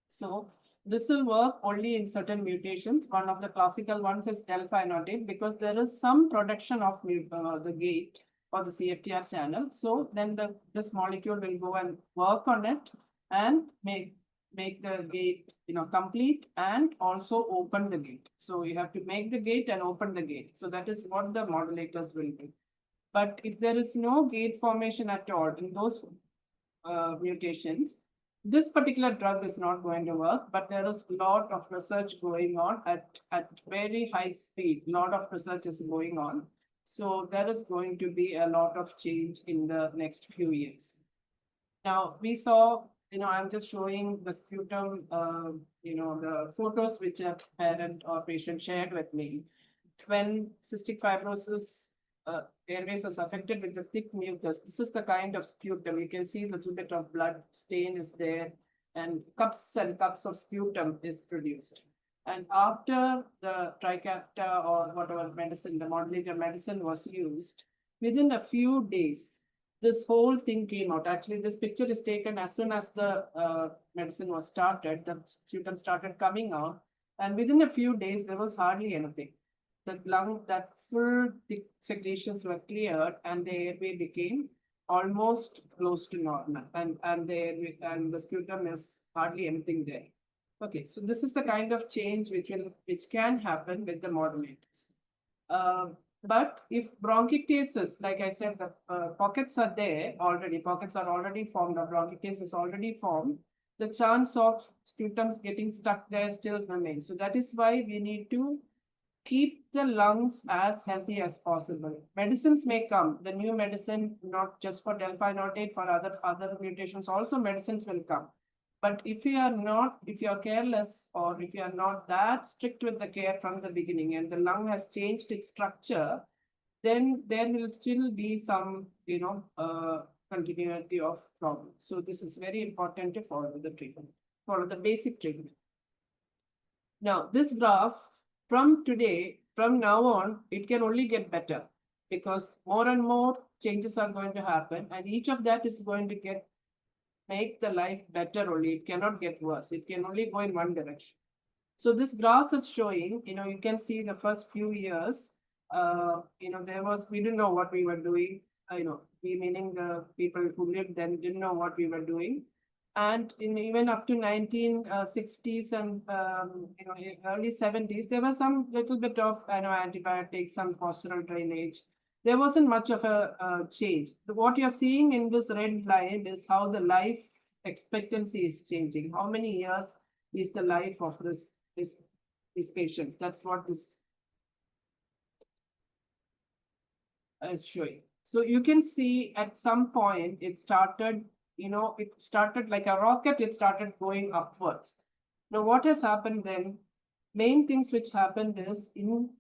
So this will work only in certain mutations. One of the classical ones is del(508) because there is some production of the gate or the CFTR channel. So then this molecule will go and work on it and make the gate complete and also open the gate. So you have to make the gate and open the gate. So that is what the modulators will do. But if there is no gate formation at all in those mutations, this particular drug is not going to work. But there is a lot of research going on at very high speed. A lot of research is going on. So there is going to be a lot of change in the next few years. Now we saw, I'm just showing the sputum, the photos which a parent or patient shared with me. When cystic fibrosis airways is affected with the thick mucus, this is the kind of sputum. You can see a little bit of blood stain is there, and cups of sputum is produced. And after the Trikafta or whatever medicine, the modulator medicine was used, within a few days, this whole thing came out. Actually, this picture is taken as soon as the medicine was started, the sputum started coming out. And within a few days, there was hardly anything. That full thick secretions were cleared and the airway became almost close to normal. And the sputum is hardly anything there. Okay, so this is the kind of change which can happen with the modulators. But if bronchiectasis, like I said, the pockets are there already, pockets are already formed, or bronchiectasis is already formed, the chance of sputums getting stuck there still remains. So that is why we need to keep the lungs as healthy as possible. Medicines may come, the new medicine, not just for del(508), for other mutations, also medicines will come. But if you are careless, or if you are not that strict with the care from the beginning, and the lung has changed its structure, then there will still be some, continuity of problems. So this is very important to follow the treatment, follow the basic treatment. Now, this graph, from now on, it can only get better, because more and more changes are going to happen, and each of that is going to make the life better only. It cannot get worse. It can only go in one direction. So this graph is showing, you can see the first few years, we didn't know what we were doing. we meaning the people who lived then didn't know what we were doing. And even up to 1960s and early 70s, there was some little bit of antibiotics, some postural drainage. There wasn't much of a change. What you're seeing in this red line is how the life expectancy is changing. How many years is the life of these patients? That's what this is showing. So you can see at some point it started, it started like a rocket, it started going upwards. Now what has happened then? Main things which happened is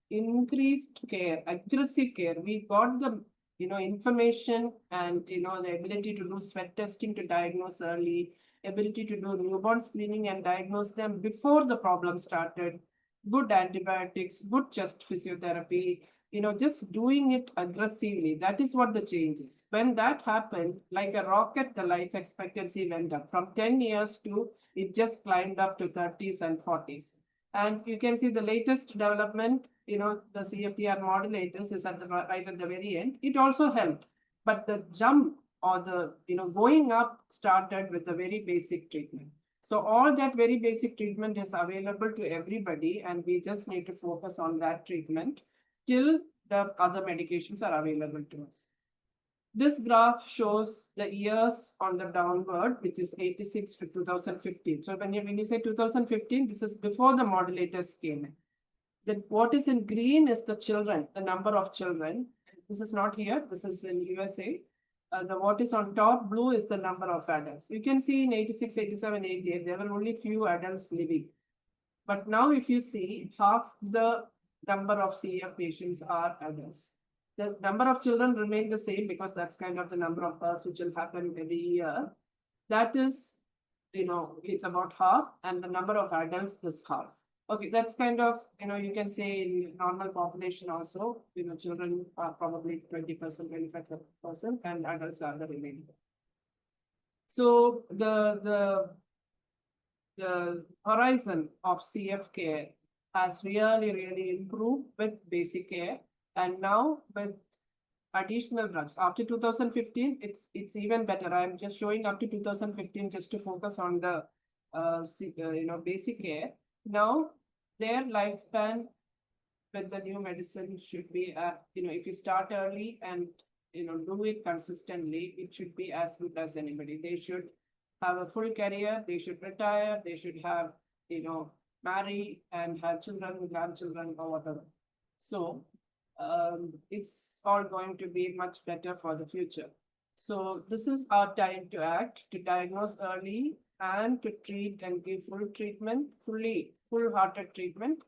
increased care, aggressive care. We got the information and the ability to do sweat testing to diagnose early, ability to do newborn screening and diagnose them before the problem started, good antibiotics, good chest physiotherapy, just doing it aggressively. That is what the change is. When that happened, like a rocket, the life expectancy went up from 10 years to it just climbed up to 30s and 40s. And you can see the latest development, the CFTR modulators is at the right at the very end. It also helped, but the jump or the going up started with a very basic treatment. So all that very basic treatment is available to everybody, and we just need to focus on that treatment till the other medications are available to us. This graph shows the years on the downward, which is 86 to 2015. So when you say 2015, this is before the modulators came in. Then what is in green is the children, the number of children. This is not here, this is in USA. What is on top blue is the number of adults. You can see in 86, 87, 88, there were only few adults living. But now if you see, half the number of CF patients are adults. The number of children remain the same because that's kind of the number of births which will happen every year. That is, it's about half, and the number of adults is half. Okay, that's kind of, you can say in normal population also, children are probably 20%, 25%, and adults are the remaining. So the horizon of CF care has really improved with basic care, and now with additional drugs. After 2015, it's even better. I'm just showing up to 2015 just to focus on the basic care. Now their lifespan with the new medicine should be if you start early and do it consistently, it should be as good as anybody. They should have a full career, they should retire, they should have marry and have children, grandchildren, or whatever. So it's all going to be much better for the future. So this is our time to act, to diagnose early and to treat and give full treatment, full-hearted treatment.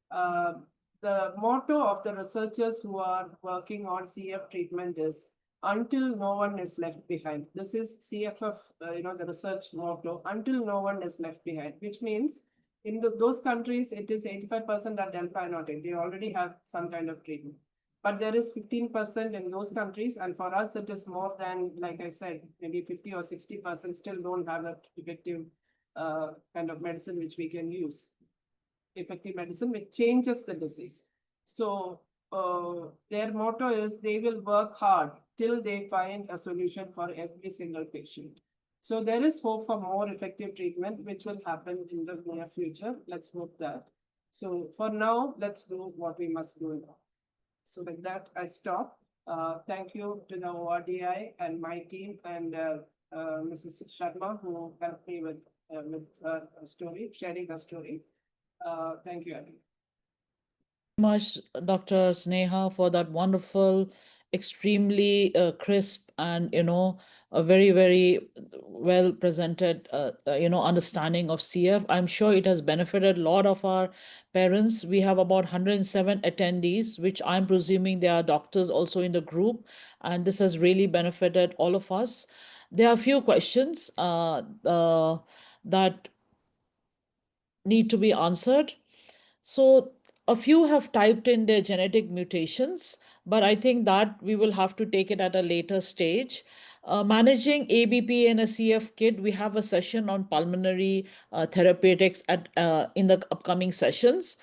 The motto of the researchers who are working on CF treatment is until no one is left behind. This is CFF, the research motto, until no one is left behind, which means in those countries, it is 85% are delta noted. They already have some kind of treatment. But there is 15% in those countries. And for us, it is more than, like I said, maybe 50 or 60% still don't have an effective kind of medicine which we can use. Effective medicine which changes the disease. So their motto is they will work hard till they find a solution for every single patient. So there is hope for more effective treatment, which will happen in the near future. Let's hope that. So for now, let's do what we must do now. So with that, I stop. Thank you to the ORDI and my team and Mrs. Sharma, who helped me with her story, sharing her story. Thank you, Abhi. Much, Dr. Sneha, for that wonderful, extremely crisp and a very, very well presented understanding of CF. I'm sure it has benefited a lot of our parents. We have about 107 attendees, which I'm presuming there are doctors also in the group, and this has really benefited all of us. There are a few questions that need to be answered. So a few have typed in their genetic mutations, but I think that we will have to take it at a later stage. Managing ABP in a CF kid, we have a session on pulmonary therapeutics in the upcoming sessions.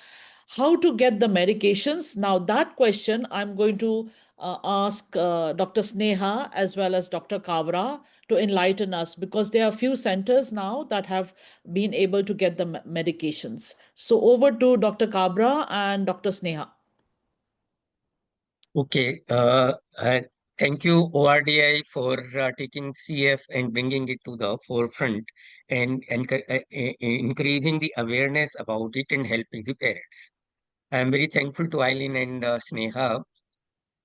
How to get the medications? Now that question I'm going to ask Dr. Sneha as well as Dr. Kabra to enlighten us, because there are a few centers now that have been able to get the medications. So over to Dr. Kabra and Dr. Sneha. Okay, thank you ORDI for taking CF and bringing it to the forefront and increasing the awareness about it and helping the parents. I am very thankful to Eileen and Sneha.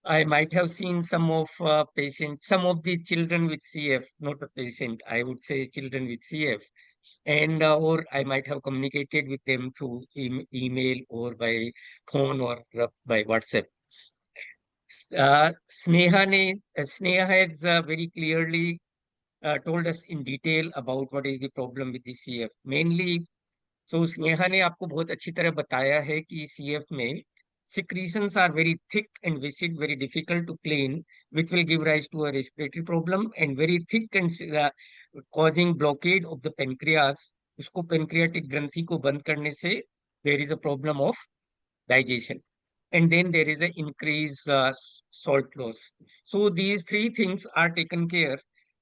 I might have seen some of patients, some of the children with CF, not a patient, I would say children with CF, and or I might have communicated with them through email or by phone or by WhatsApp. Sneha has very clearly told us in detail about what is the problem with the CF. Mainly, so Sneha ने आपको बहुत अच्छी तरह बताया है कि CF में secretions are very thick and viscid, very difficult to clean, which will give rise to a respiratory problem, and very thick and causing blockade of the pancreas. उसको pancreatic ग्रंथि को बंद करने से there is a problem of digestion, and then there is an increased salt loss. So these three things are taken care.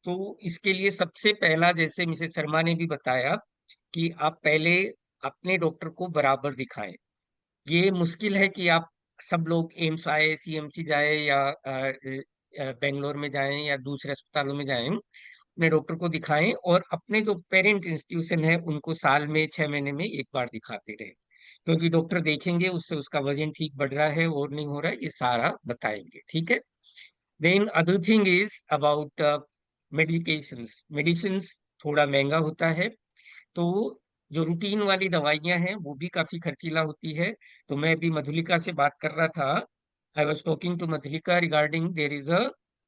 तो इसके लिए सबसे पहला, जैसे मिसेस शर्मा ने भी बताया, कि आप पहले अपने डॉक्टर को बराबर दिखाएं। ये मुश्किल है कि आप सब लोग एम्स आए, सीएमसी जाए या बेंगलोर में जाएं या दूसरे अस्पतालों में जाएं, अपने डॉक्टर को दिखाएं और अपने जो पेरेंट इंस्टीट्यूशन है उनको साल में 6 महीने में एक बार दिखाते रहे, क्योंकि डॉक्टर देखेंगे उससे उसका वजन ठीक बढ़ रहा है और नहीं हो रहा है, ये सारा बताएंगे। ठीक है। Then other thing is about medications. Medicines थोड़ा महंगा होता है, तो जो रूटीन वाली दवाइयां हैं वो भी काफी खर्चीला होती है। तो मैं अभी मधुलिका से बात कर रहा था, I was talking to Madhulika regarding there is a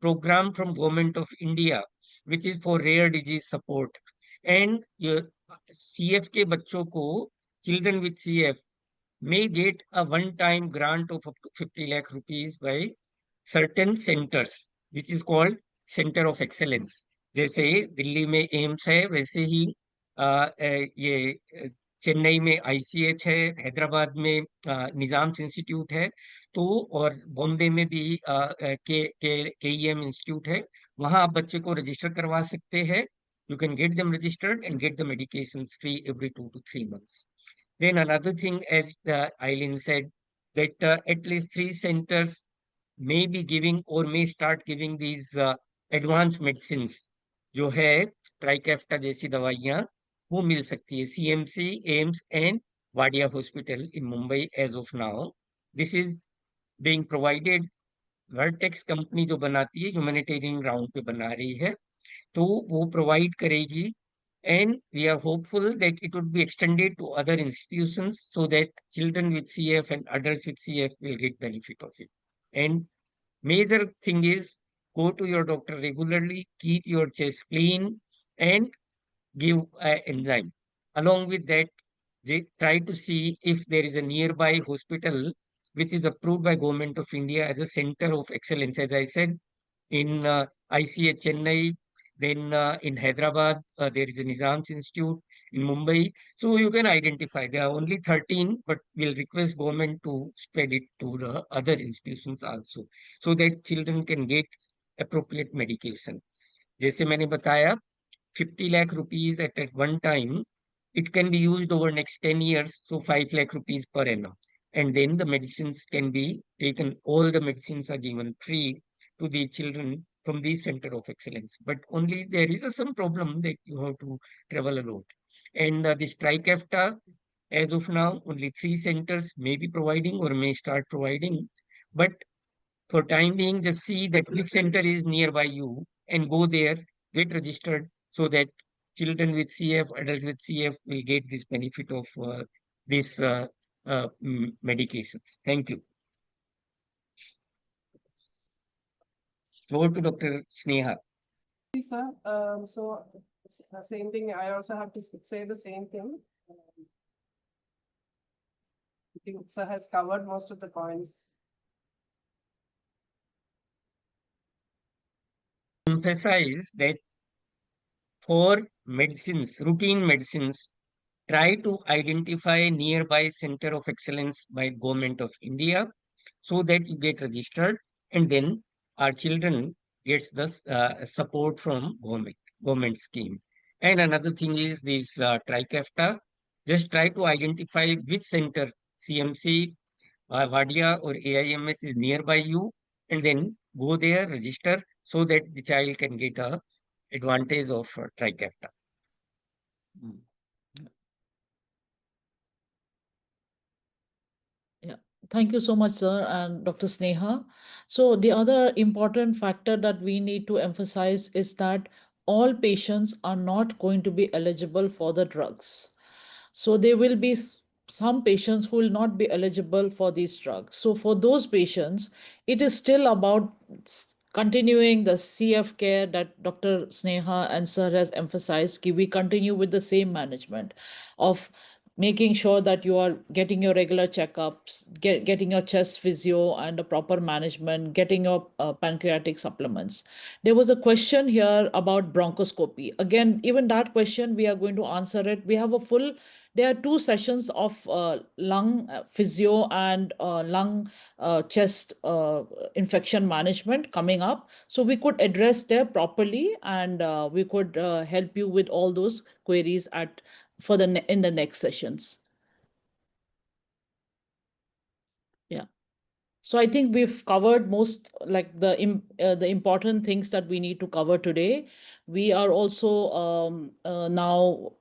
programme from government of India which is for rare disease support, and CF के बच्चों को, children with CF may get a one-time grant of up to 50 lakh rupees by certain centers, which is called Center of Excellence. जैसे दिल्ली में AIIMS है, वैसे ही ये चेन्नई में ICH है, हैदराबाद में निजाम्स इंस्टीट्यूट है, तो और बॉम्बे में भी केईएम इंस्टीट्यूट है। वहाँ आप बच्चे को रजिस्टर करवा सकते हैं। You can get them registered and get the medications free every 2 to 3 months. Then another thing, as Eileen said, that at least 3 centers may be giving or may start giving these advanced medicines, जो है ट्राइकेफ्टा जैसी दवाइयाँ, वो मिल सकती है। CMC, AIIMS and Wadia hospital in Mumbai as of now this is being provided. Vertex company जो बनाती है, ह्यूमैनिटेरियन ग्राउंड पे बना रही है, तो वो प्रोवाइड करेगी, and we are hopeful that it would be extended to other institutions so that children with CF and adults with CF will get benefit of it. And major thing is, go to your doctor regularly, keep your chest clean, and give enzyme. Along with that, try to see if there is a nearby hospital which is approved by Government of India as a center of excellence. As I said, in ICH Chennai, then in Hyderabad, there is a Nizam's Institute, in Mumbai. So you can identify. There are only 13, but we'll request government to spread it to the other institutions also, so that children can get appropriate medication. जैसे मैंने बताया, 50 lakh rupees at one time, it can be used over next 10 years, so 5 lakh rupees per annum. And then the medicines can be taken, all the medicines are given free to the children from the Center of Excellence. But only there is some problem that you have to travel a lot. And this TRICAFTA, as of now, only 3 centers may be providing or may start providing. But for time being, just see that which center is nearby you and go there, get registered, so that children with CF, adults with CF will get this benefit of these medications. Thank you. Over to Dr. Sneha. Sir, so same thing, I also have to say the same thing. I think sir has covered most of the points. Emphasize that for medicines, routine medicines, try to identify nearby center of excellence by Government of India so that you get registered. and then our children gets the support from government scheme. And another thing is this TRICAFTA. Just try to identify which center, CMC, Vadia or AIMS is nearby you, and then go there, register, so that the child can get a advantage of TRICAFTA. Mm. Yeah, thank you so much, sir, and Dr. Sneha. So, the other important factor that we need to emphasize is that all patients are not going to be eligible for the drugs. So, there will be some patients who will not be eligible for these drugs. So, for those patients, it is still about continuing the CF care that Dr. Sneha and Sir has emphasized. We continue with the same management of making sure that you are getting your regular checkups, getting your chest physio and a proper management, getting your pancreatic supplements. There was a question here about bronchoscopy. Again, even that question, we are going to answer it. We have a full, there are 2 sessions of lung physio and lung chest infection management coming up. So we could address there properly, and we could help you with all those queries at for the in the next sessions. Yeah. So I think we've covered most, like the important things that we need to cover today. We are also now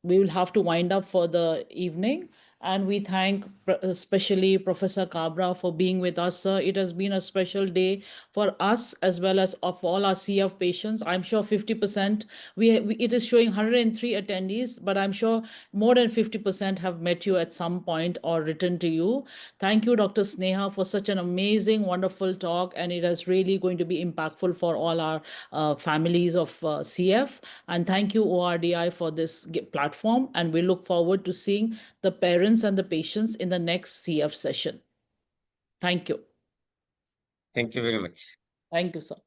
we will have to wind up for the evening. And we thank especially Professor Kabra for being with us, sir. It has been a special day for us as well as of all our CF patients. I'm sure 50%, it is showing 103 attendees, but I'm sure more than 50% have met you at some point or written to you. Thank you, Dr. Sneha, for such an amazing, wonderful talk. And it is really going to be impactful for all our families of CF. And thank you, ORDI, for this platform. And we look forward to seeing the parents and the patients in the next CF session. Thank you. Thank you very much. Thank you, sir.